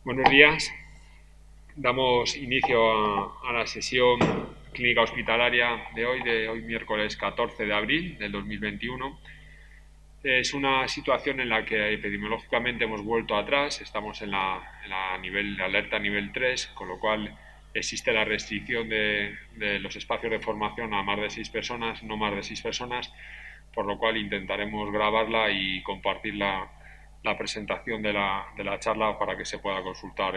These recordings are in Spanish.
Buenos días. Damos inicio a la sesión clínica hospitalaria de hoy miércoles 14 de abril del 2021. Es una situación en la que epidemiológicamente hemos vuelto atrás, estamos en la nivel de alerta nivel 3, con lo cual existe la restricción de los espacios de formación a más de 6 personas, no más de 6 personas, por lo cual intentaremos grabarla y compartir la presentación de la charla para que se pueda consultar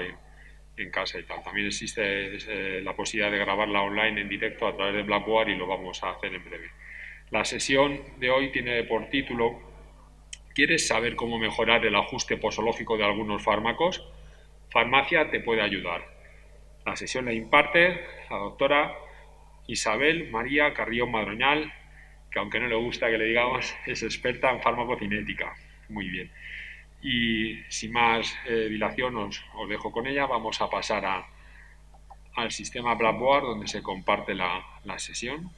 en casa y tal. También existe la posibilidad de grabarla online en directo a través de Blackboard y lo vamos a hacer en breve. La sesión de hoy tiene por título ¿Quieres saber cómo mejorar el ajuste posológico de algunos fármacos? Farmacia te puede ayudar. La sesión la imparte la doctora Isabel María Carrión Madroñal, que aunque no le gusta que le digamos, es experta en farmacocinética. Muy bien. Y sin más dilación os dejo con ella. Vamos a pasar al sistema Blackboard donde se comparte la sesión.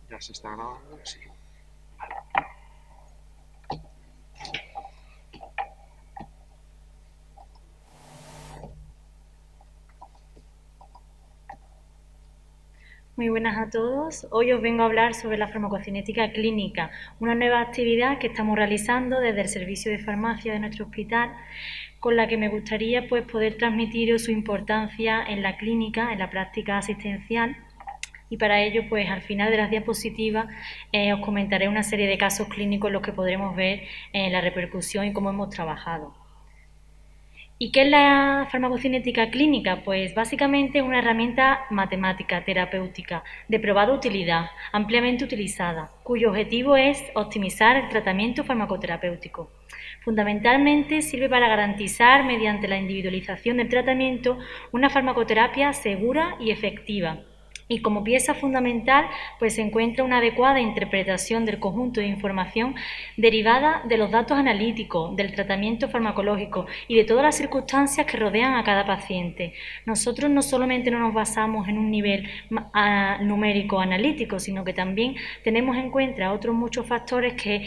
¿Ya se está grabando? Sí. Vale. Muy buenas a todos. Hoy os vengo a hablar sobre la farmacocinética clínica, una nueva actividad que estamos realizando desde el servicio de farmacia de nuestro hospital, con la que me gustaría poder transmitiros su importancia en la clínica, en la práctica asistencial. Y para ello, al final de las diapositivas os comentaré una serie de casos clínicos en los que podremos ver la repercusión y cómo hemos trabajado. ¿Y qué es la farmacocinética clínica? Pues básicamente es una herramienta matemática, terapéutica, de probada utilidad, ampliamente utilizada, cuyo objetivo es optimizar el tratamiento farmacoterapéutico. Fundamentalmente sirve para garantizar, mediante la individualización del tratamiento, una farmacoterapia segura y efectiva. Y como pieza fundamental, se encuentra una adecuada interpretación del conjunto de información derivada de los datos analíticos, del tratamiento farmacológico y de todas las circunstancias que rodean a cada paciente. Nosotros no solamente no nos basamos en un nivel numérico analítico, sino que también tenemos en cuenta otros muchos factores que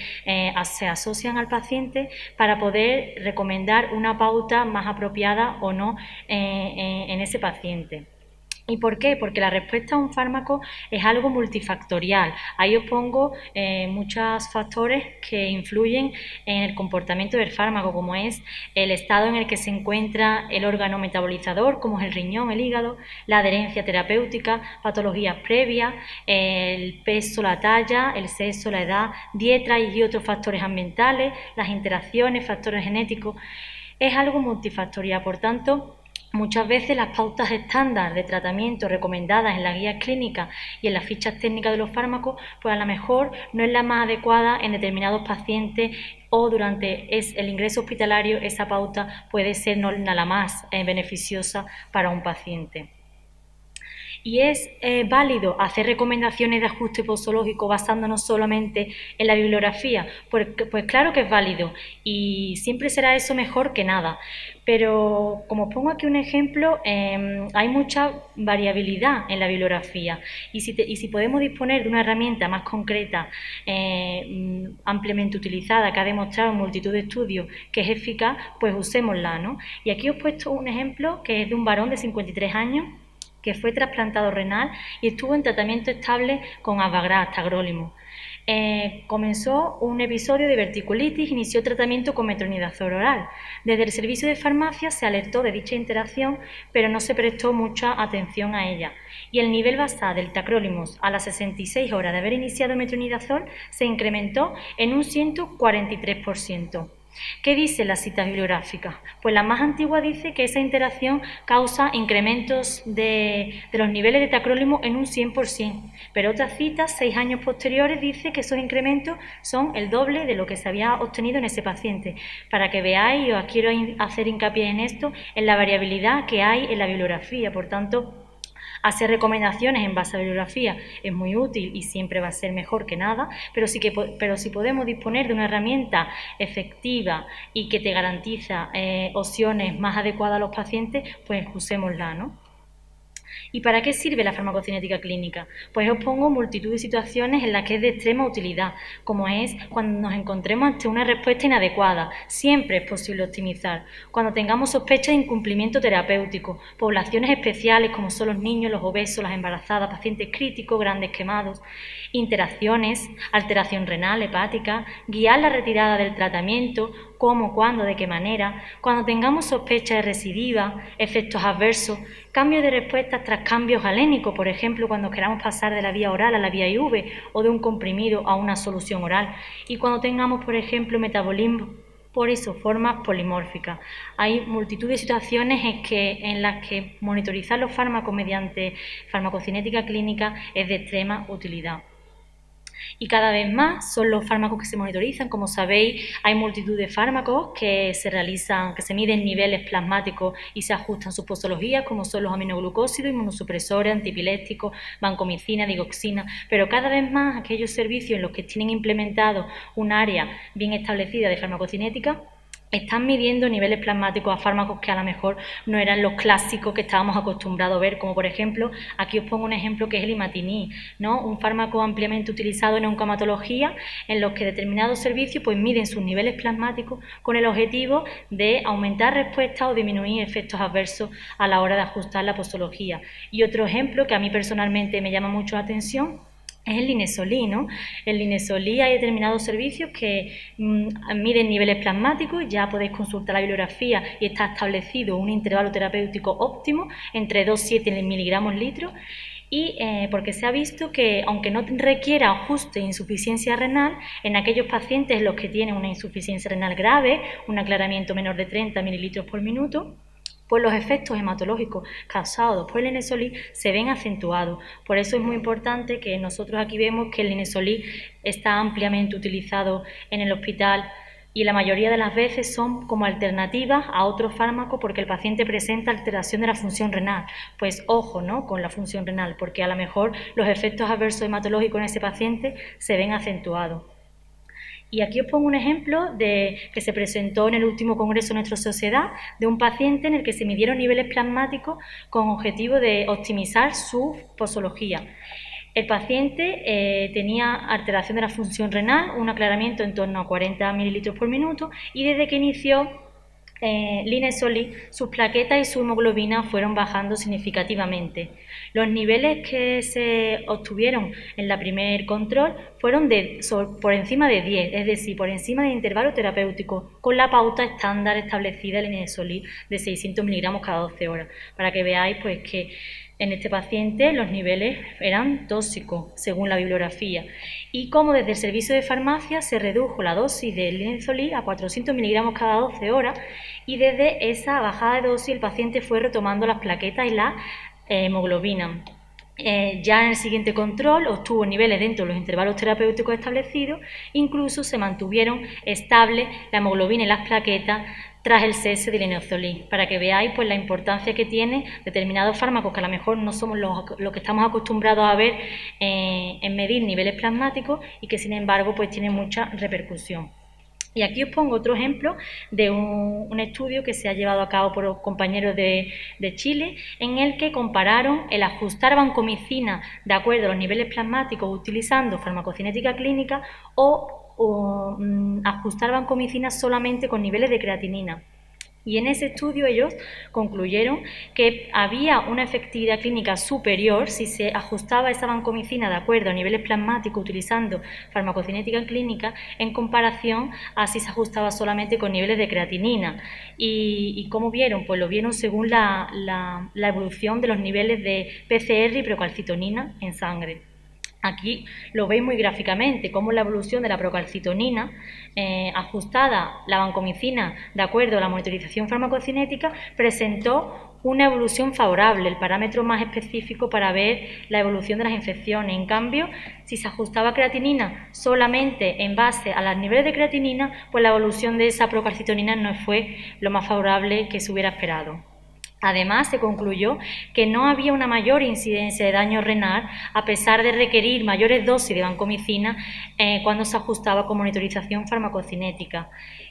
se asocian al paciente para poder recomendar una pauta más apropiada o no en ese paciente. ¿Y por qué? Porque la respuesta a un fármaco es algo multifactorial. Ahí os pongo muchos factores que influyen en el comportamiento del fármaco, como es el estado en el que se encuentra el órgano metabolizador, como es el riñón, el hígado, la adherencia terapéutica, patologías previas, el peso, la talla, el sexo, la edad, dieta y otros factores ambientales, las interacciones, factores genéticos. Es algo multifactorial, por tanto, muchas veces las pautas estándar de tratamiento recomendadas en las guías clínicas y en las fichas técnicas de los fármacos, a lo mejor no es la más adecuada en determinados pacientes o durante el ingreso hospitalario esa pauta puede ser no la más beneficiosa para un paciente. Y es válido hacer recomendaciones de ajuste posológico basándonos solamente en la bibliografía. Pues claro que es válido y siempre será eso mejor que nada. Pero como os pongo aquí un ejemplo, hay mucha variabilidad en la bibliografía y si podemos disponer de una herramienta más concreta, ampliamente utilizada, que ha demostrado en multitud de estudios que es eficaz, pues usémosla, ¿no? Y aquí os he puesto un ejemplo que es de un varón de 53 años que fue trasplantado renal y estuvo en tratamiento estable con Avagrat, tagrólimos. Comenzó un episodio de verticulitis, inició tratamiento con metronidazol oral. Desde el servicio de farmacia se alertó de dicha interacción, pero no se prestó mucha atención a ella. Y el nivel basal del tacrolimus a las 66 horas de haber iniciado metronidazol se incrementó en un 143%. ¿Qué dice la cita bibliográfica? Pues la más antigua dice que esa interacción causa incrementos de los niveles de tacrólimo en un 100%, pero otras citas, 6 años posteriores, dice que esos incrementos son el doble de lo que se había obtenido en ese paciente. Para que veáis, y os quiero hacer hincapié en esto, en la variabilidad que hay en la bibliografía. Por tanto, Hacer recomendaciones en base a bibliografía es muy útil y siempre va a ser mejor que nada, pero si podemos disponer de una herramienta efectiva y que te garantiza opciones más adecuadas a los pacientes, pues usémosla, ¿no? ¿Y para qué sirve la farmacocinética clínica? Pues os pongo multitud de situaciones en las que es de extrema utilidad, como es cuando nos encontremos ante una respuesta inadecuada. Siempre es posible optimizar. Cuando tengamos sospecha de incumplimiento terapéutico, poblaciones especiales como son los niños, los obesos, las embarazadas, pacientes críticos, grandes quemados, interacciones, alteración renal, hepática, guiar la retirada del tratamiento, cómo, cuándo, de qué manera, cuando tengamos sospecha de recidiva, efectos adversos, cambios de respuestas tras cambios galénicos, por ejemplo, cuando queramos pasar de la vía oral a la vía IV o de un comprimido a una solución oral, y cuando tengamos, por ejemplo, metabolismo por isoformas polimórficas. Hay multitud de situaciones en las que monitorizar los fármacos mediante farmacocinética clínica es de extrema utilidad. Y cada vez más son los fármacos que se monitorizan. Como sabéis, hay multitud de fármacos que se miden niveles plasmáticos y se ajustan sus posologías, como son los aminoglucósidos, inmunosupresores, antipilépticos, vancomicina, digoxina, pero cada vez más aquellos servicios en los que tienen implementado un área bien establecida de farmacocinética están midiendo niveles plasmáticos a fármacos que a lo mejor no eran los clásicos que estábamos acostumbrados a ver, como por ejemplo, aquí os pongo un ejemplo que es el imatinib, ¿no? Un fármaco ampliamente utilizado en oncomatología, en los que determinados servicios pues miden sus niveles plasmáticos con el objetivo de aumentar respuestas o disminuir efectos adversos a la hora de ajustar la posología. Y otro ejemplo que a mí personalmente me llama mucho la atención es el Linesolí, ¿no? En Linesolí hay determinados servicios que miden niveles plasmáticos, ya podéis consultar la bibliografía y está establecido un intervalo terapéutico óptimo entre 2,7 miligramos litro, y porque se ha visto que aunque no requiera ajuste de insuficiencia renal, en aquellos pacientes en los que tienen una insuficiencia renal grave, un aclaramiento menor de 30 mililitros por minuto, pues los efectos hematológicos causados por el Linesolí se ven acentuados. Por eso es muy importante que nosotros aquí vemos que el Linesolí está ampliamente utilizado en el hospital y la mayoría de las veces son como alternativas a otros fármacos porque el paciente presenta alteración de la función renal. Pues ojo, ¿no?, con la función renal, porque a lo mejor los efectos adversos hematológicos en ese paciente se ven acentuados. Y aquí os pongo un ejemplo que se presentó en el último congreso de nuestra sociedad, de un paciente en el que se midieron niveles plasmáticos con objetivo de optimizar su posología. El paciente tenía alteración de la función renal, un aclaramiento en torno a 40 mililitros por minuto, y desde que inició Linesolí, sus plaquetas y su hemoglobina fueron bajando significativamente. Los niveles que se obtuvieron en la primer control fueron por encima de 10, es decir, por encima del intervalo terapéutico, con la pauta estándar establecida en Linesolí de 600 miligramos cada 12 horas, para que veáis pues que en este paciente los niveles eran tóxicos, según la bibliografía, y como desde el servicio de farmacia se redujo la dosis de Linesolí a 400 miligramos cada 12 horas, y desde esa bajada de dosis el paciente fue retomando las plaquetas y la hemoglobina. Ya en el siguiente control obtuvo niveles dentro de los intervalos terapéuticos establecidos, incluso se mantuvieron estables la hemoglobina y las plaquetas tras el cese del Linesolí, para que veáis pues la importancia que tiene determinados fármacos que a lo mejor no somos los que estamos acostumbrados a ver en medir niveles plasmáticos y que sin embargo pues tienen mucha repercusión. Y aquí os pongo otro ejemplo de un estudio que se ha llevado a cabo por compañeros de Chile, en el que compararon el ajustar vancomicina de acuerdo a los niveles plasmáticos utilizando farmacocinética clínica o ajustar vancomicina solamente con niveles de creatinina. Y en ese estudio ellos concluyeron que había una efectividad clínica superior si se ajustaba esa vancomicina de acuerdo a niveles plasmáticos utilizando farmacocinética clínica en comparación a si se ajustaba solamente con niveles de creatinina. ¿Y cómo vieron? Pues lo vieron según la evolución de los niveles de PCR y procalcitonina en sangre. Aquí lo veis muy gráficamente, cómo la evolución de la procalcitonina ajustada la vancomicina de acuerdo a la monitorización farmacocinética presentó una evolución favorable, el parámetro más específico para ver la evolución de las infecciones. En cambio, si se ajustaba creatinina solamente en base a los niveles de creatinina, pues la evolución de esa procalcitonina no fue lo más favorable que se hubiera esperado. Además, se concluyó que no había una mayor incidencia de daño renal a pesar de requerir mayores dosis de vancomicina cuando se ajustaba con monitorización farmacocinética.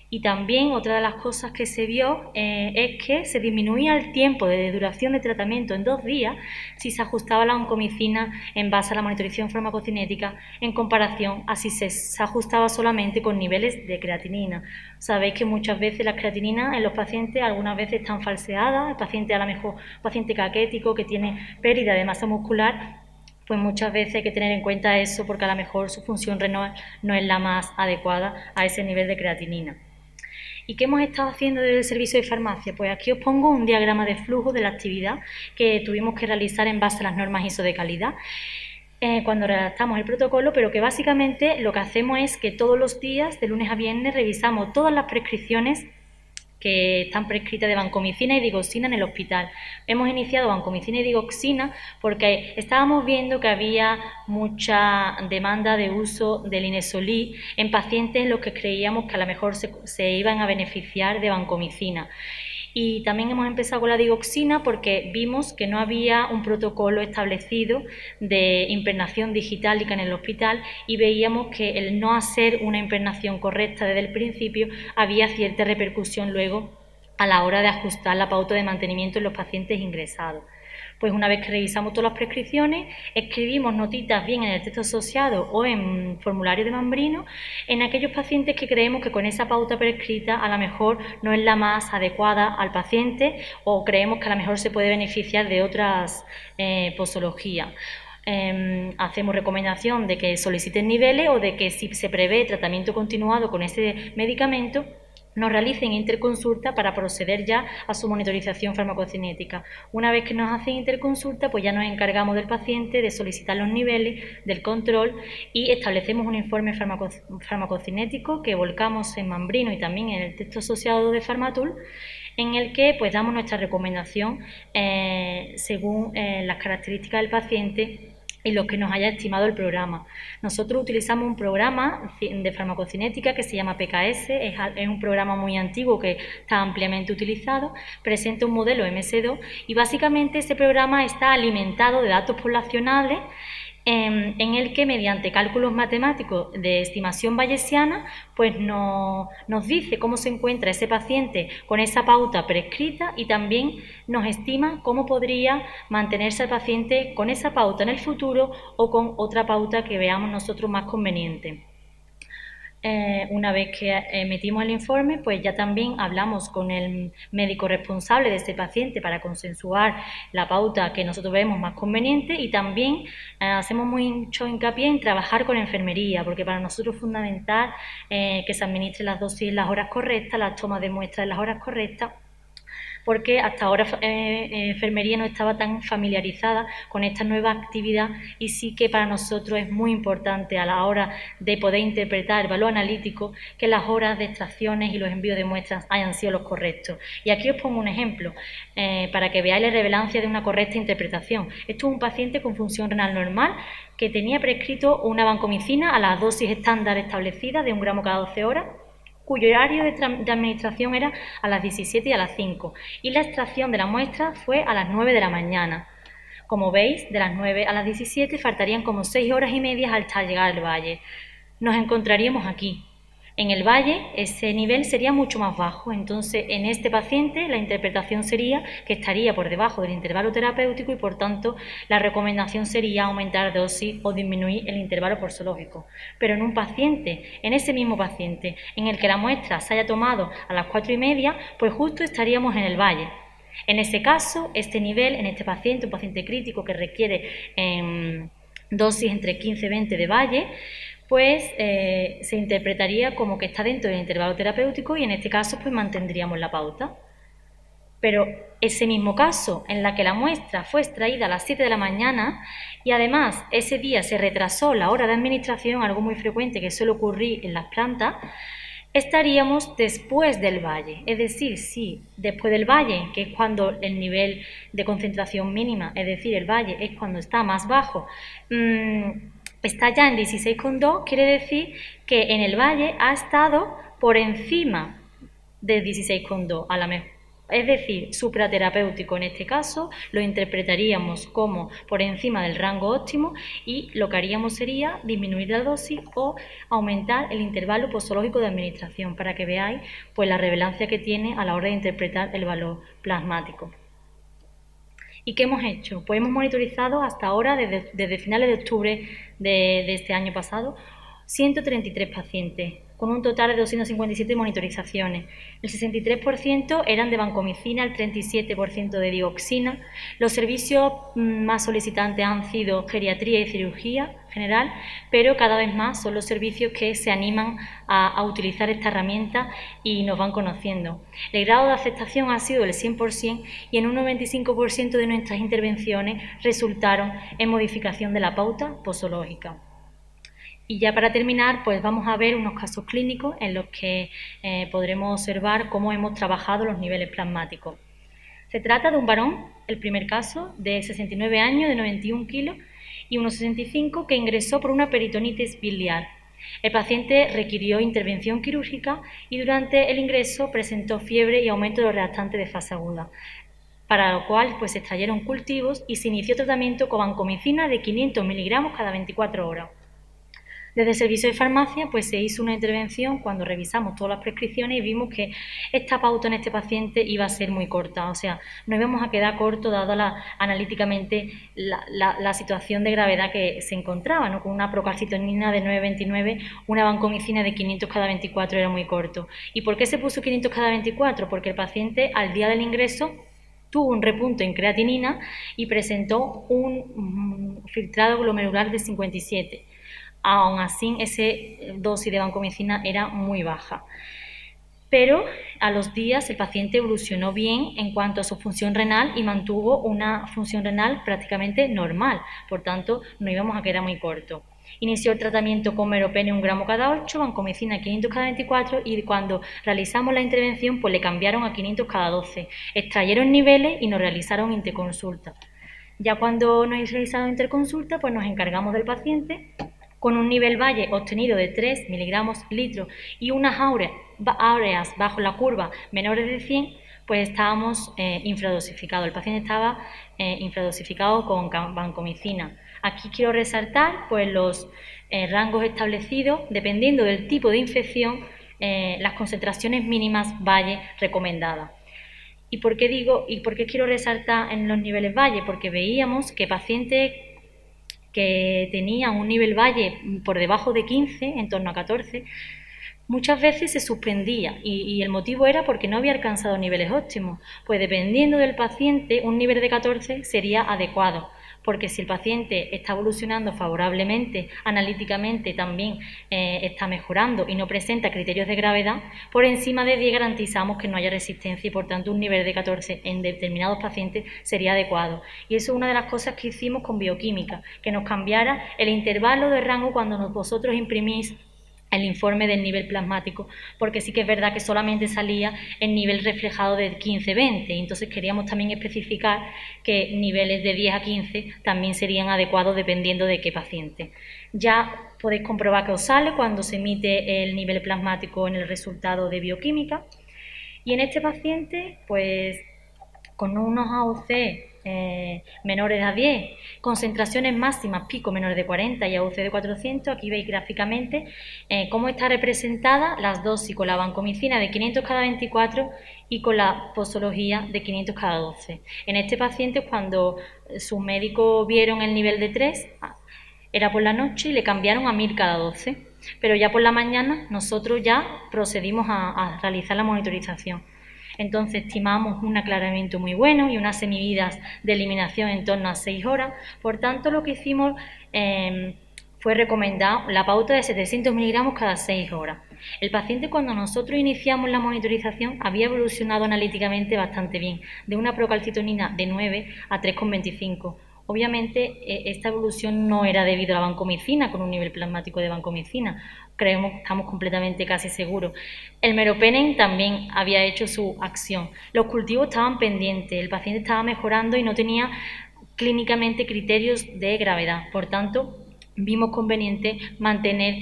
Y también otra de las cosas que se vio es que se disminuía el tiempo de duración de tratamiento en 2 días si se ajustaba la vancomicina en base a la monitorización farmacocinética en comparación a si se ajustaba solamente con niveles de creatinina. Sabéis que muchas veces las creatininas en los pacientes algunas veces están falseadas, el paciente a lo mejor paciente caquético que tiene pérdida de masa muscular, pues muchas veces hay que tener en cuenta eso porque a lo mejor su función renal no es la más adecuada a ese nivel de creatinina. ¿Y qué hemos estado haciendo desde el servicio de farmacia? Pues aquí os pongo un diagrama de flujo de la actividad que tuvimos que realizar en base a las normas ISO de calidad cuando redactamos el protocolo, pero que básicamente lo que hacemos es que todos los días, de lunes a viernes, revisamos todas las prescripciones que están prescritas de vancomicina y digoxina en el hospital. Hemos iniciado vancomicina y digoxina porque estábamos viendo que había mucha demanda de uso del Inesolí en pacientes en los que creíamos que a lo mejor se iban a beneficiar de vancomicina. Y también hemos empezado con la digoxina porque vimos que no había un protocolo establecido de impregnación digitálica en el hospital y veíamos que el no hacer una impregnación correcta desde el principio había cierta repercusión luego a la hora de ajustar la pauta de mantenimiento en los pacientes ingresados. Pues una vez que revisamos todas las prescripciones, escribimos notitas bien en el texto asociado o en formulario de Mambrino en aquellos pacientes que creemos que con esa pauta prescrita a lo mejor no es la más adecuada al paciente o creemos que a lo mejor se puede beneficiar de otras posologías. Hacemos recomendación de que soliciten niveles o de que si se prevé tratamiento continuado con ese medicamento, nos realicen interconsulta para proceder ya a su monitorización farmacocinética. Una vez que nos hacen interconsulta, pues ya nos encargamos del paciente de solicitar los niveles, del control y establecemos un informe farmacocinético que volcamos en Mambrino y también en el texto asociado de Farmatul, en el que pues damos nuestra recomendación según las características del paciente y lo que nos haya estimado el programa. Nosotros utilizamos un programa de farmacocinética que se llama PKS, es un programa muy antiguo que está ampliamente utilizado, presenta un modelo MS2 y básicamente ese programa está alimentado de datos poblacionales en el que mediante cálculos matemáticos de estimación bayesiana pues nos dice cómo se encuentra ese paciente con esa pauta prescrita y también nos estima cómo podría mantenerse el paciente con esa pauta en el futuro o con otra pauta que veamos nosotros más conveniente. Una vez que emitimos el informe, pues ya también hablamos con el médico responsable de ese paciente para consensuar la pauta que nosotros vemos más conveniente y también hacemos mucho hincapié en trabajar con enfermería, porque para nosotros es fundamental que se administren las dosis en las horas correctas, las tomas de muestras en las horas correctas, porque hasta ahora enfermería no estaba tan familiarizada con esta nueva actividad y sí que para nosotros es muy importante a la hora de poder interpretar el valor analítico que las horas de extracciones y los envíos de muestras hayan sido los correctos. Y aquí os pongo un ejemplo para que veáis la relevancia de una correcta interpretación. Esto es un paciente con función renal normal que tenía prescrito una vancomicina a las dosis estándar establecidas de 1 gramo cada 12 horas, cuyo horario de administración era a las 17 y a las 5 y la extracción de la muestra fue a las 9 de la mañana. Como veis, de las 9 a las 17 faltarían como 6 horas y media hasta llegar al valle. Nos encontraríamos aquí. En el valle ese nivel sería mucho más bajo, entonces en este paciente la interpretación sería que estaría por debajo del intervalo terapéutico y por tanto la recomendación sería aumentar dosis o disminuir el intervalo posológico. Pero en un paciente, en ese mismo paciente, en el que la muestra se haya tomado a las 4 y media, pues justo estaríamos en el valle. En ese caso, este nivel, en este paciente, un paciente crítico que requiere dosis entre 15 y 20 de valle, pues se interpretaría como que está dentro del intervalo terapéutico y en este caso pues mantendríamos la pauta. Pero ese mismo caso en la que la muestra fue extraída a las 7 de la mañana y además ese día se retrasó la hora de administración, algo muy frecuente que suele ocurrir en las plantas, estaríamos después del valle, es decir, sí, después del valle, que es cuando el nivel de concentración mínima, es decir, el valle es cuando está más bajo, está ya en 16,2, quiere decir que en el valle ha estado por encima de 16,2 a la mejor. Es decir, supraterapéutico en este caso, lo interpretaríamos como por encima del rango óptimo y lo que haríamos sería disminuir la dosis o aumentar el intervalo posológico de administración para que veáis pues, la relevancia que tiene a la hora de interpretar el valor plasmático. ¿Y qué hemos hecho? Pues hemos monitorizado hasta ahora, desde finales de octubre de este año pasado, 133 pacientes, con un total de 257 monitorizaciones. El 63% eran de vancomicina, el 37% de dioxina. Los servicios más solicitantes han sido geriatría y cirugía general, pero cada vez más son los servicios que se animan a utilizar esta herramienta y nos van conociendo. El grado de aceptación ha sido del 100% y en un 95% de nuestras intervenciones resultaron en modificación de la pauta posológica. Y ya para terminar, pues vamos a ver unos casos clínicos en los que podremos observar cómo hemos trabajado los niveles plasmáticos. Se trata de un varón, el primer caso, de 69 años, de 91 kilos y 1,65 que ingresó por una peritonitis biliar. El paciente requirió intervención quirúrgica y durante el ingreso presentó fiebre y aumento de los reactantes de fase aguda, para lo cual pues, se extrayeron cultivos y se inició tratamiento con vancomicina de 500 miligramos cada 24 horas. Desde el servicio de farmacia pues, se hizo una intervención cuando revisamos todas las prescripciones y vimos que esta pauta en este paciente iba a ser muy corta, o sea, nos íbamos a quedar corto dada analíticamente la situación de gravedad que se encontraba, ¿no? Con una procalcitonina de 9,29, una vancomicina de 500 cada 24 era muy corto. ¿Y por qué se puso 500 cada 24? Porque el paciente al día del ingreso tuvo un repunto en creatinina y presentó un filtrado glomerular de 57. Aún así, esa dosis de vancomicina era muy baja. Pero a los días el paciente evolucionó bien en cuanto a su función renal y mantuvo una función renal prácticamente normal. Por tanto, no íbamos a quedar muy corto. Inició el tratamiento con meropenem 1 gramo cada 8, vancomicina 500 cada 24 y cuando realizamos la intervención pues le cambiaron a 500 cada 12. Extrayeron niveles y nos realizaron interconsulta. Ya cuando nos realizaron interconsulta pues nos encargamos del paciente con un nivel valle obtenido de 3 miligramos litro y unas áureas bajo la curva menores de 100, pues estábamos infradosificados. El paciente estaba infradosificado con vancomicina. Aquí quiero resaltar pues, los rangos establecidos, dependiendo del tipo de infección, las concentraciones mínimas valle recomendadas. ¿Y por qué quiero resaltar en los niveles valle? Porque veíamos que pacientes que tenían un nivel valle por debajo de 15, en torno a 14, muchas veces se suspendía y el motivo era porque no había alcanzado niveles óptimos. Pues dependiendo del paciente, un nivel de 14 sería adecuado, porque si el paciente está evolucionando favorablemente, analíticamente también está mejorando y no presenta criterios de gravedad, por encima de 10 garantizamos que no haya resistencia y por tanto un nivel de 14 en determinados pacientes sería adecuado. Y eso es una de las cosas que hicimos con bioquímica, que nos cambiara el intervalo de rango cuando vosotros imprimís el informe del nivel plasmático, porque sí que es verdad que solamente salía el nivel reflejado de 15-20, y entonces queríamos también especificar que niveles de 10 a 15 también serían adecuados dependiendo de qué paciente. Ya podéis comprobar que os sale cuando se emite el nivel plasmático en el resultado de bioquímica, y en este paciente, pues con unos AUC menores a 10, concentraciones máximas pico menores de 40 y AUC de 400, aquí veis gráficamente cómo está representada las dosis con la vancomicina de 500 cada 24 y con la posología de 500 cada 12. En este paciente, cuando sus médicos vieron el nivel de 3, era por la noche y le cambiaron a 1000 cada 12, pero ya por la mañana nosotros ya procedimos a realizar la monitorización. Entonces estimamos un aclaramiento muy bueno y unas semividas de eliminación en torno a 6 horas. Por tanto, lo que hicimos fue recomendar la pauta de 700 miligramos cada 6 horas. El paciente, cuando nosotros iniciamos la monitorización, había evolucionado analíticamente bastante bien, de una procalcitonina de 9 a 3,25. Obviamente, esta evolución no era debido a la vancomicina, con un nivel plasmático de vancomicina. Estamos completamente casi seguros. El meropenem también había hecho su acción. Los cultivos estaban pendientes, el paciente estaba mejorando y no tenía clínicamente criterios de gravedad. Por tanto, vimos conveniente mantener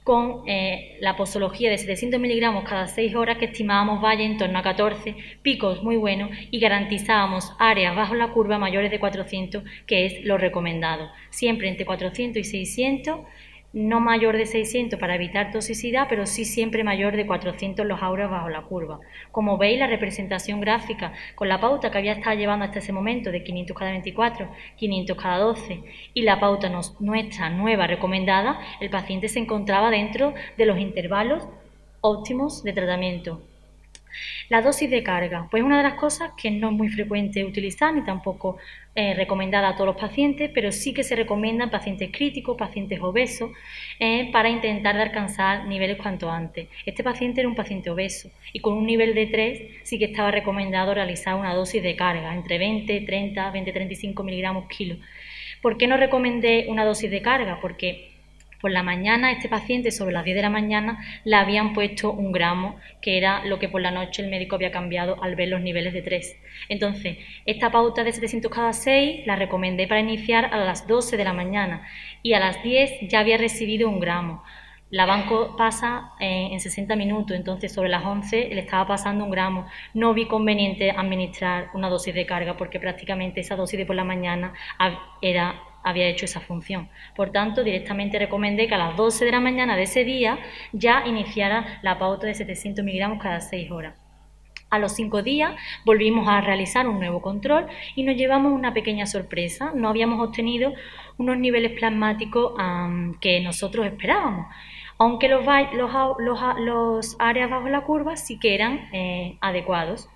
con la posología de 700 miligramos cada 6 horas, que estimábamos valle en torno a 14, picos muy buenos, y garantizábamos áreas bajo la curva mayores de 400, que es lo recomendado. Siempre entre 400 y 600, no mayor de 600 para evitar toxicidad, pero sí siempre mayor de 400 los auras bajo la curva. Como veis, la representación gráfica con la pauta que había estado llevando hasta ese momento de 500 cada 24, 500 cada 12 y la pauta nuestra nueva recomendada, el paciente se encontraba dentro de los intervalos óptimos de tratamiento. La dosis de carga, pues es una de las cosas que no es muy frecuente utilizar ni tampoco recomendada a todos los pacientes, pero sí que se recomienda en pacientes críticos, pacientes obesos, para intentar alcanzar niveles cuanto antes. Este paciente era un paciente obeso y con un nivel de 3 sí que estaba recomendado realizar una dosis de carga entre 20, 30, 20, 35 miligramos kilo. ¿Por qué no recomendé una dosis de carga? Porque por la mañana, este paciente, sobre las 10 de la mañana, le habían puesto 1 gramo, que era lo que por la noche el médico había cambiado al ver los niveles de 3. Entonces, esta pauta de 700 cada 6 la recomendé para iniciar a las 12 de la mañana y a las 10 ya había recibido 1 gramo. La banco pasa en 60 minutos, entonces sobre las 11 le estaba pasando 1 gramo. No vi conveniente administrar una dosis de carga porque prácticamente esa dosis de por la mañana había hecho esa función. Por tanto, directamente recomendé que a las 12 de la mañana de ese día ya iniciara la pauta de 700 miligramos cada 6 horas. A los 5 días volvimos a realizar un nuevo control y nos llevamos una pequeña sorpresa. No habíamos obtenido unos niveles plasmáticos que nosotros esperábamos, aunque los áreas bajo la curva sí que eran adecuados.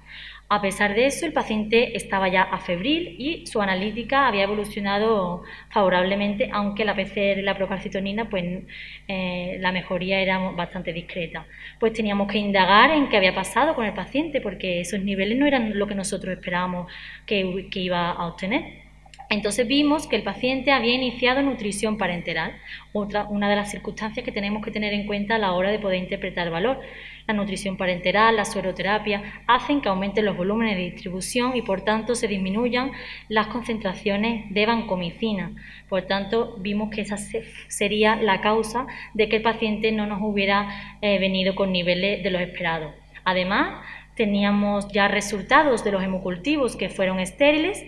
A pesar de eso, el paciente estaba ya afebril y su analítica había evolucionado favorablemente, aunque la PCR y la procalcitonina, pues la mejoría era bastante discreta. Pues teníamos que indagar en qué había pasado con el paciente, porque esos niveles no eran lo que nosotros esperábamos que iba a obtener. Entonces vimos que el paciente había iniciado nutrición parenteral, una de las circunstancias que tenemos que tener en cuenta a la hora de poder interpretar el valor. La nutrición parenteral, la sueroterapia, hacen que aumenten los volúmenes de distribución y por tanto se disminuyan las concentraciones de vancomicina. Por tanto, vimos que esa sería la causa de que el paciente no nos hubiera venido con niveles de los esperados. Además, teníamos ya resultados de los hemocultivos que fueron estériles,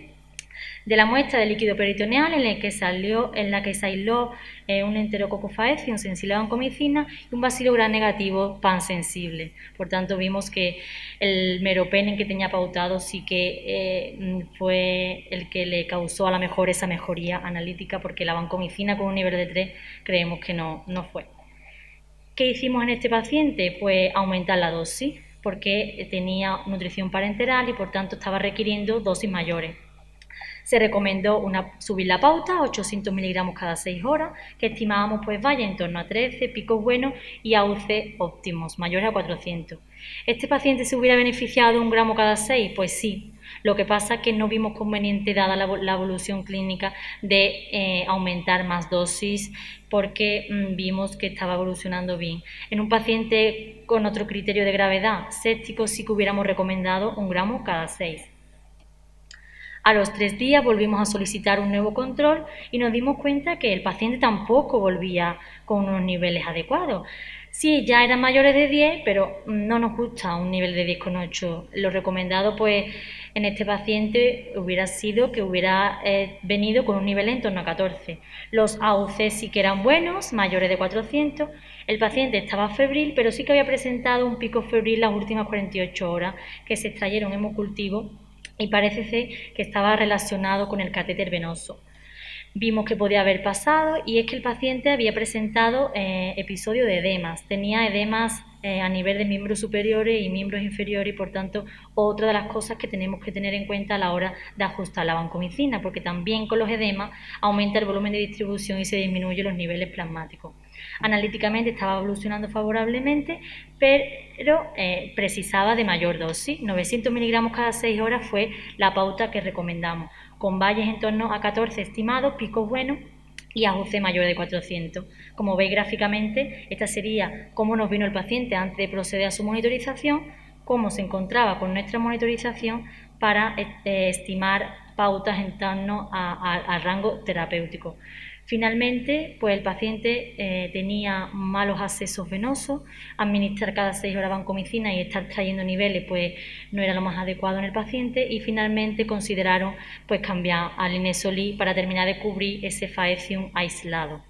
de la muestra de líquido peritoneal en la que se aisló un Enterococcus faecium sensible a vancomicina y un bacilo gram negativo pansensible. Por tanto, vimos que el meropenem que tenía pautado sí que fue el que le causó a lo mejor esa mejoría analítica, porque la vancomicina con un nivel de 3 creemos que no fue. ¿Qué hicimos en este paciente? Pues aumentar la dosis, porque tenía nutrición parenteral y por tanto estaba requiriendo dosis mayores. Se recomendó subir la pauta a 800 miligramos cada 6 horas, que estimábamos pues vaya en torno a 13, picos buenos y AUC óptimos, mayores a 400. ¿Este paciente se hubiera beneficiado de 1 gramo cada 6? Pues sí. Lo que pasa es que no vimos conveniente, dada la evolución clínica, de aumentar más dosis, porque vimos que estaba evolucionando bien. En un paciente con otro criterio de gravedad, séptico, sí que hubiéramos recomendado 1 gramo cada 6. A los 3 días volvimos a solicitar un nuevo control y nos dimos cuenta que el paciente tampoco volvía con unos niveles adecuados. Sí, ya eran mayores de 10, pero no nos gusta un nivel de 10,8. Lo recomendado pues en este paciente hubiera sido que hubiera venido con un nivel en torno a 14. Los AUC sí que eran buenos, mayores de 400. El paciente estaba febril, pero sí que había presentado un pico febril las últimas 48 horas, que se extrayeron hemocultivos y parece ser que estaba relacionado con el catéter venoso. Vimos que podía haber pasado y es que el paciente había presentado episodios de edemas, tenía edemas a nivel de miembros superiores y miembros inferiores y por tanto otra de las cosas que tenemos que tener en cuenta a la hora de ajustar la vancomicina, porque también con los edemas aumenta el volumen de distribución y se disminuyen los niveles plasmáticos. Analíticamente estaba evolucionando favorablemente, pero precisaba de mayor dosis. 900 miligramos cada 6 horas fue la pauta que recomendamos, con valles en torno a 14 estimados, picos buenos y AUC mayor de 400. Como veis gráficamente, esta sería cómo nos vino el paciente antes de proceder a su monitorización, cómo se encontraba con nuestra monitorización para estimar pautas en torno al rango terapéutico. Finalmente, pues el paciente tenía malos accesos venosos, administrar cada 6 horas vancomicina y estar trayendo niveles pues no era lo más adecuado en el paciente, y finalmente consideraron pues cambiar al Inesolí para terminar de cubrir ese faecium aislado.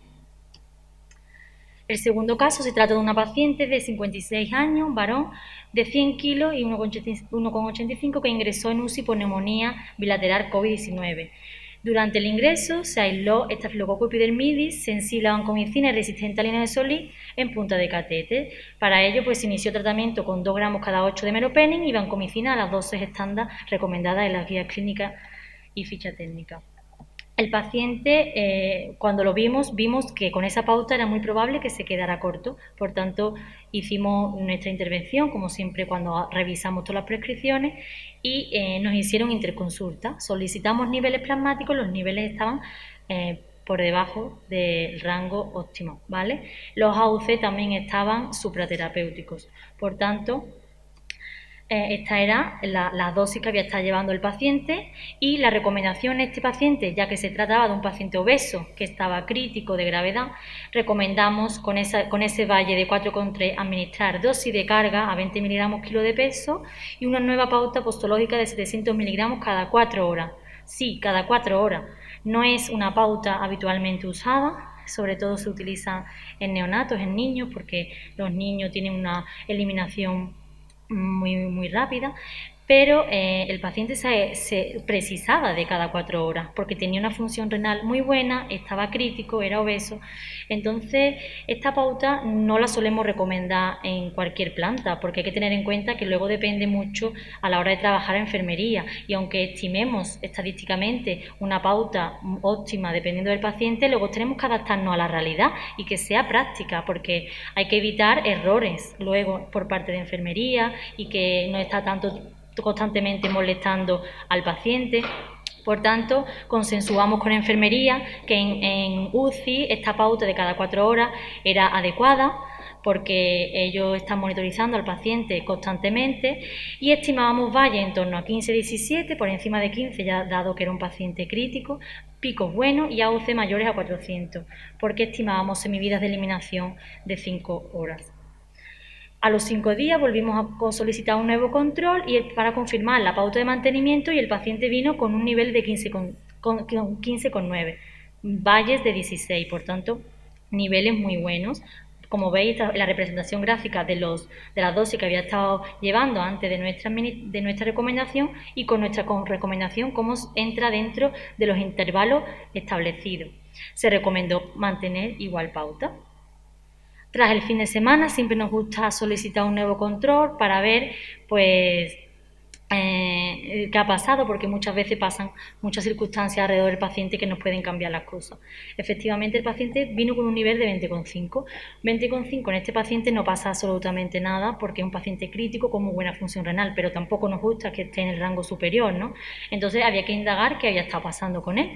El segundo caso se trata de una paciente de 56 años, varón, de 100 kilos y 1,85 que ingresó en UCI por neumonía bilateral COVID-19. Durante el ingreso se aisló Staphylococcus epidermidis, sensible a vancomicina y resistente al Inesolí en punta de catéter. Para ello pues, se inició tratamiento con 2 gramos cada 8 de meropenem y vancomicina a las dosis estándar recomendadas en las guías clínicas y ficha técnica. El paciente, cuando lo vimos que con esa pauta era muy probable que se quedara corto. Por tanto, hicimos nuestra intervención, como siempre cuando revisamos todas las prescripciones, y nos hicieron interconsulta. Solicitamos niveles plasmáticos, los niveles estaban por debajo del rango óptimo, ¿vale? Los AUC también estaban supraterapéuticos. Por tanto, esta era la dosis que había estado llevando el paciente, y la recomendación en este paciente, ya que se trataba de un paciente obeso que estaba crítico de gravedad, recomendamos con ese valle de 4,3 administrar dosis de carga a 20 miligramos kilo de peso y una nueva pauta postológica de 700 miligramos cada 4 horas. Sí, cada 4 horas. No es una pauta habitualmente usada, sobre todo se utiliza en neonatos, en niños, porque los niños tienen una eliminación muy rápida, pero el paciente se precisaba de cada 4 horas porque tenía una función renal muy buena, estaba crítico, era obeso. Entonces, esta pauta no la solemos recomendar en cualquier planta, porque hay que tener en cuenta que luego depende mucho a la hora de trabajar en enfermería, y aunque estimemos estadísticamente una pauta óptima dependiendo del paciente, luego tenemos que adaptarnos a la realidad y que sea práctica, porque hay que evitar errores luego por parte de enfermería y que no está tanto constantemente molestando al paciente. Por tanto, consensuamos con enfermería que en UCI esta pauta de cada 4 horas era adecuada, porque ellos están monitorizando al paciente constantemente, y estimábamos valles en torno a 15-17, por encima de 15 ya dado que era un paciente crítico, picos buenos y AUC mayores a 400, porque estimábamos semividas de eliminación de 5 horas. A los 5 días volvimos a solicitar un nuevo control para confirmar la pauta de mantenimiento, y el paciente vino con un nivel de 15,9, valles de 16, por tanto, niveles muy buenos. Como veis, la representación gráfica de las dosis que había estado llevando antes de nuestra recomendación, y con nuestra recomendación cómo entra dentro de los intervalos establecidos. Se recomendó mantener igual pauta. Tras el fin de semana siempre nos gusta solicitar un nuevo control para ver pues qué ha pasado, porque muchas veces pasan muchas circunstancias alrededor del paciente que nos pueden cambiar las cosas. Efectivamente, el paciente vino con un nivel de 20,5. 20,5 en este paciente no pasa absolutamente nada, porque es un paciente crítico con muy buena función renal, pero tampoco nos gusta que esté en el rango superior, ¿no? Entonces había que indagar qué había estado pasando con él.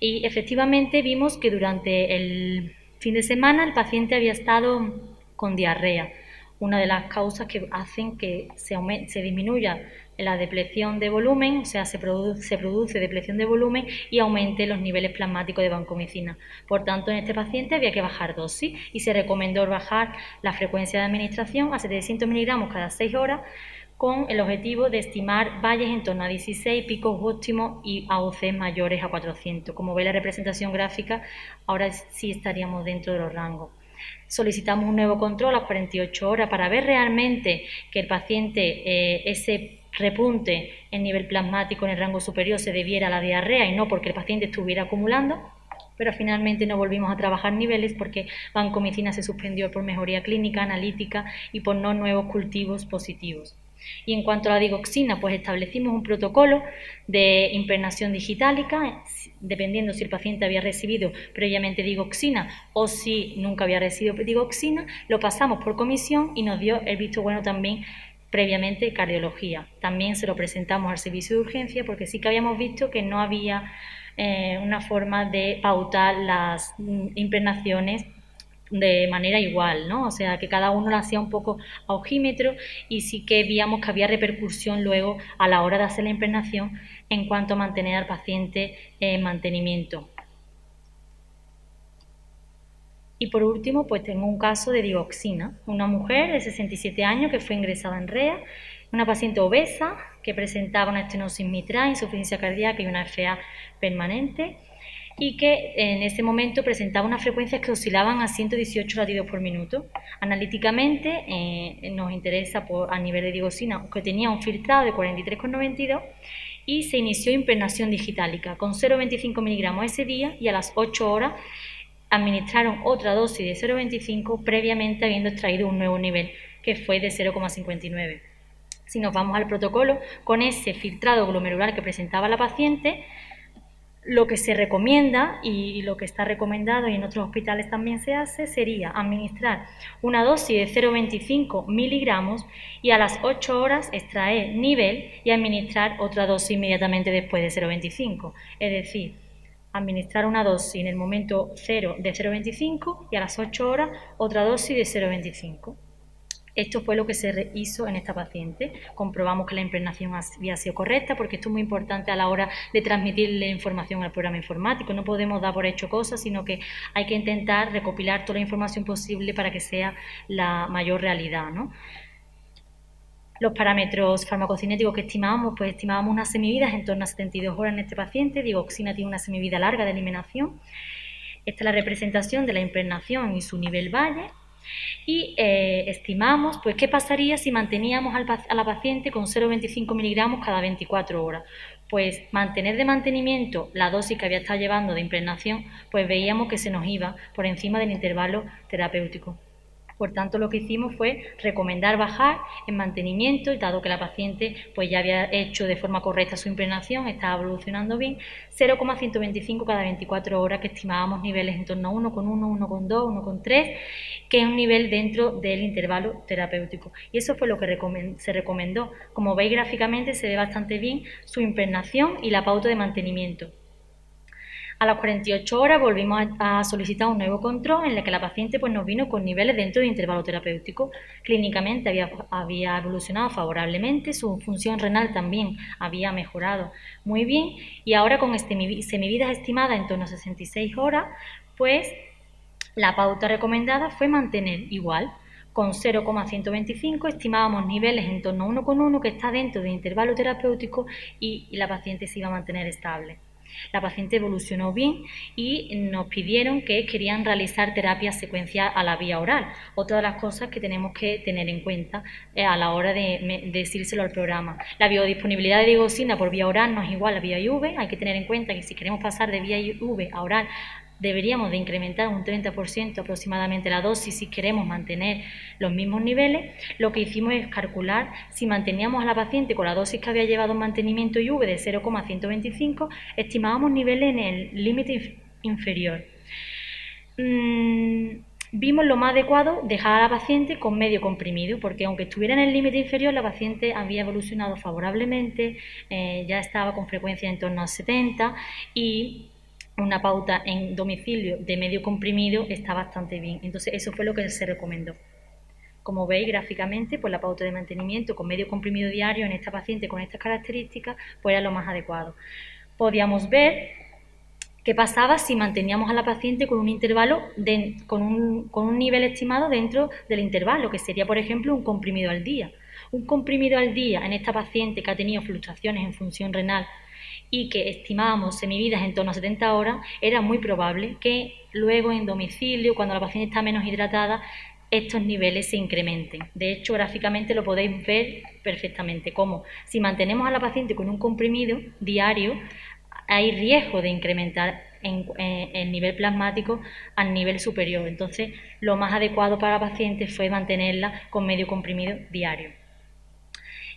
Y efectivamente vimos que durante el fin de semana el paciente había estado con diarrea, una de las causas que hacen que se disminuya la depleción de volumen, o sea, se produce depleción de volumen y aumente los niveles plasmáticos de vancomicina. Por tanto, en este paciente había que bajar dosis y se recomendó bajar la frecuencia de administración a 700 miligramos cada 6 horas, con el objetivo de estimar valles en torno a 16, picos óptimos y AUC mayores a 400. Como veis la representación gráfica, ahora sí estaríamos dentro de los rangos. Solicitamos un nuevo control a las 48 horas para ver realmente que el paciente, ese repunte en nivel plasmático en el rango superior se debiera a la diarrea y no porque el paciente estuviera acumulando, pero finalmente no volvimos a trabajar niveles porque vancomicina se suspendió por mejoría clínica, analítica y por no nuevos cultivos positivos. Y en cuanto a la digoxina, pues establecimos un protocolo de impregnación digitálica, dependiendo si el paciente había recibido previamente digoxina o si nunca había recibido digoxina, lo pasamos por comisión y nos dio el visto bueno también previamente cardiología. También se lo presentamos al servicio de urgencia, porque sí que habíamos visto que no había una forma de pautar las impregnaciones de manera igual, ¿no? O sea, que cada uno lo hacía un poco a ojímetro, y sí que veíamos que había repercusión luego a la hora de hacer la impregnación en cuanto a mantener al paciente en mantenimiento. Y por último, pues tengo un caso de digoxina, una mujer de 67 años que fue ingresada en REA, una paciente obesa que presentaba una estenosis mitral, insuficiencia cardíaca y una FA permanente, y que en ese momento presentaba unas frecuencias que oscilaban a 118 latidos por minuto. Analíticamente nos interesa a nivel de digoxina que tenía un filtrado de 43,92 y se inició impregnación digitálica con 0,25 miligramos ese día y a las 8 horas administraron otra dosis de 0,25 previamente habiendo extraído un nuevo nivel que fue de 0,59. Si nos vamos al protocolo, con ese filtrado glomerular que presentaba la paciente, lo que se recomienda y lo que está recomendado y en otros hospitales también se hace sería administrar una dosis de 0,25 miligramos y a las 8 horas extraer nivel y administrar otra dosis inmediatamente después de 0,25. Es decir, administrar una dosis en el momento 0 de 0,25 y a las 8 horas otra dosis de 0,25. Esto fue lo que se hizo en esta paciente. Comprobamos que la impregnación había sido correcta, porque esto es muy importante a la hora de transmitirle información al programa informático. No podemos dar por hecho cosas, sino que hay que intentar recopilar toda la información posible para que sea la mayor realidad, ¿no? Los parámetros farmacocinéticos que estimábamos, pues estimábamos unas semividas en torno a 72 horas en este paciente. Digoxina tiene una semivida larga de eliminación. Esta es la representación de la impregnación y su nivel valle. Y estimamos pues qué pasaría si manteníamos a la paciente con 0,25 miligramos cada 24 horas. Pues mantener de mantenimiento la dosis que había estado llevando de impregnación, pues veíamos que se nos iba por encima del intervalo terapéutico. Por tanto, lo que hicimos fue recomendar bajar en mantenimiento, y dado que la paciente pues ya había hecho de forma correcta su impregnación, estaba evolucionando bien, 0,125 cada 24 horas, que estimábamos niveles en torno a 1,1, 1,2, 1,3, que es un nivel dentro del intervalo terapéutico. Y eso fue lo que se recomendó. Como veis gráficamente se ve bastante bien su impregnación y la pauta de mantenimiento. A las 48 horas volvimos a solicitar un nuevo control en el que la paciente pues, nos vino con niveles dentro del intervalo terapéutico. Clínicamente había evolucionado favorablemente, su función renal también había mejorado muy bien, y ahora con semividas estimadas en torno a 66 horas, pues la pauta recomendada fue mantener igual. Con 0,125 estimábamos niveles en torno a 1,1, que está dentro del intervalo terapéutico, y la paciente se iba a mantener estable. La paciente evolucionó bien y nos pidieron que querían realizar terapia secuencial a la vía oral. Otra de las cosas que tenemos que tener en cuenta a la hora de decírselo al programa. La biodisponibilidad de digoxina por vía oral no es igual a vía IV. Hay que tener en cuenta que si queremos pasar de vía IV a oral, deberíamos de incrementar un 30% aproximadamente la dosis si queremos mantener los mismos niveles. Lo que hicimos es calcular si manteníamos a la paciente con la dosis que había llevado en mantenimiento IV de 0,125, estimábamos niveles en el límite inferior. Vimos lo más adecuado dejar a la paciente con medio comprimido, porque aunque estuviera en el límite inferior, la paciente había evolucionado favorablemente, ya estaba con frecuencia en torno a 70, y una pauta en domicilio de medio comprimido está bastante bien. Entonces eso fue lo que se recomendó. Como veis gráficamente, pues la pauta de mantenimiento con medio comprimido diario en esta paciente con estas características pues era lo más adecuado. Podíamos ver qué pasaba si manteníamos a la paciente con un intervalo con un nivel estimado dentro del intervalo, que sería, por ejemplo, un comprimido al día. Un comprimido al día en esta paciente que ha tenido fluctuaciones en función renal y que estimábamos semividas en torno a 70 horas, era muy probable que luego en domicilio, cuando la paciente está menos hidratada, estos niveles se incrementen. De hecho, gráficamente lo podéis ver perfectamente, como si mantenemos a la paciente con un comprimido diario, hay riesgo de incrementar el nivel plasmático al nivel superior. Entonces, lo más adecuado para la paciente fue mantenerla con medio comprimido diario.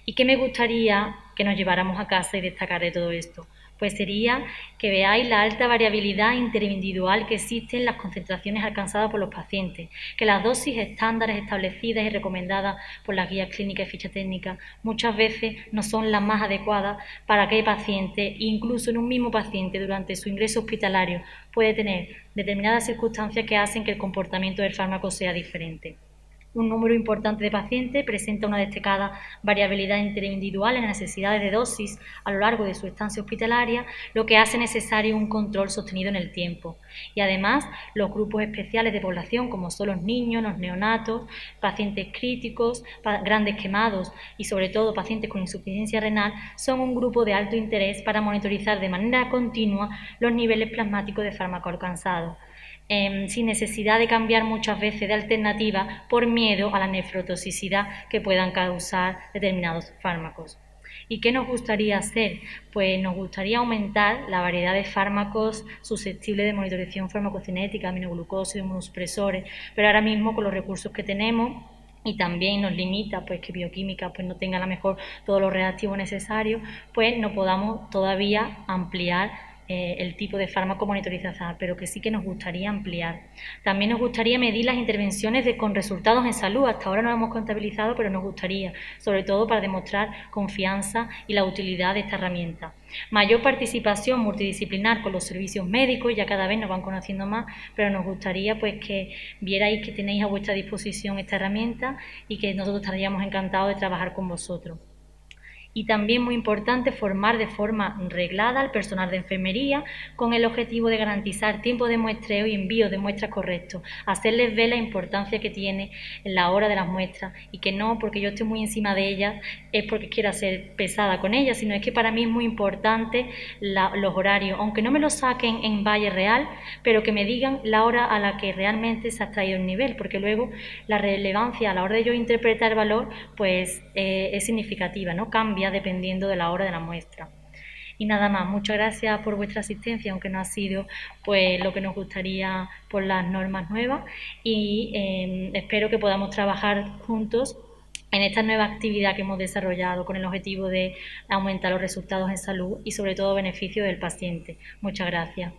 ¿Y qué me gustaría que nos lleváramos a casa y destacar de todo esto? Pues sería que veáis la alta variabilidad interindividual que existe en las concentraciones alcanzadas por los pacientes, que las dosis estándares establecidas y recomendadas por las guías clínicas y ficha técnica muchas veces no son las más adecuadas para qué paciente. Incluso en un mismo paciente durante su ingreso hospitalario puede tener determinadas circunstancias que hacen que el comportamiento del fármaco sea diferente. un número importante de pacientes presenta una destacada variabilidad interindividual en las necesidades de dosis a lo largo de su estancia hospitalaria, lo que hace necesario un control sostenido en el tiempo. Y además, los grupos especiales de población, como son los niños, los neonatos, pacientes críticos, grandes quemados y sobre todo pacientes con insuficiencia renal, son un grupo de alto interés para monitorizar de manera continua los niveles plasmáticos de fármaco alcanzados, sin necesidad de cambiar muchas veces de alternativa por miedo a la nefrotoxicidad que puedan causar determinados fármacos. ¿Y qué nos gustaría hacer? Pues nos gustaría aumentar la variedad de fármacos susceptibles de monitorización farmacocinética, aminoglucósidos, inmunosupresores, pero ahora mismo con los recursos que tenemos y también nos limita pues que bioquímica pues no tenga a lo mejor todos los reactivos necesarios, pues no podamos todavía ampliar el tipo de fármaco monitorizado, pero que sí que nos gustaría ampliar. También nos gustaría medir las intervenciones con resultados en salud. Hasta ahora no lo hemos contabilizado, pero nos gustaría, sobre todo para demostrar confianza y la utilidad de esta herramienta. Mayor participación multidisciplinar con los servicios médicos, ya cada vez nos van conociendo más, pero nos gustaría pues que vierais que tenéis a vuestra disposición esta herramienta y que nosotros estaríamos encantados de trabajar con vosotros. Y también muy importante formar de forma reglada al personal de enfermería con el objetivo de garantizar tiempo de muestreo y envío de muestras correctos, hacerles ver la importancia que tiene en la hora de las muestras y que no porque yo estoy muy encima de ellas es porque quiera ser pesada con ellas, sino es que para mí es muy importante los horarios, aunque no me lo saquen en valle real, pero que me digan la hora a la que realmente se ha extraído el nivel, porque luego la relevancia a la hora de yo interpretar el valor pues es significativa, ¿no? Cambia dependiendo de la hora de la muestra. Y nada más, muchas gracias por vuestra asistencia, aunque no ha sido pues lo que nos gustaría por las normas nuevas y espero que podamos trabajar juntos en esta nueva actividad que hemos desarrollado con el objetivo de aumentar los resultados en salud y sobre todo beneficio del paciente. Muchas gracias.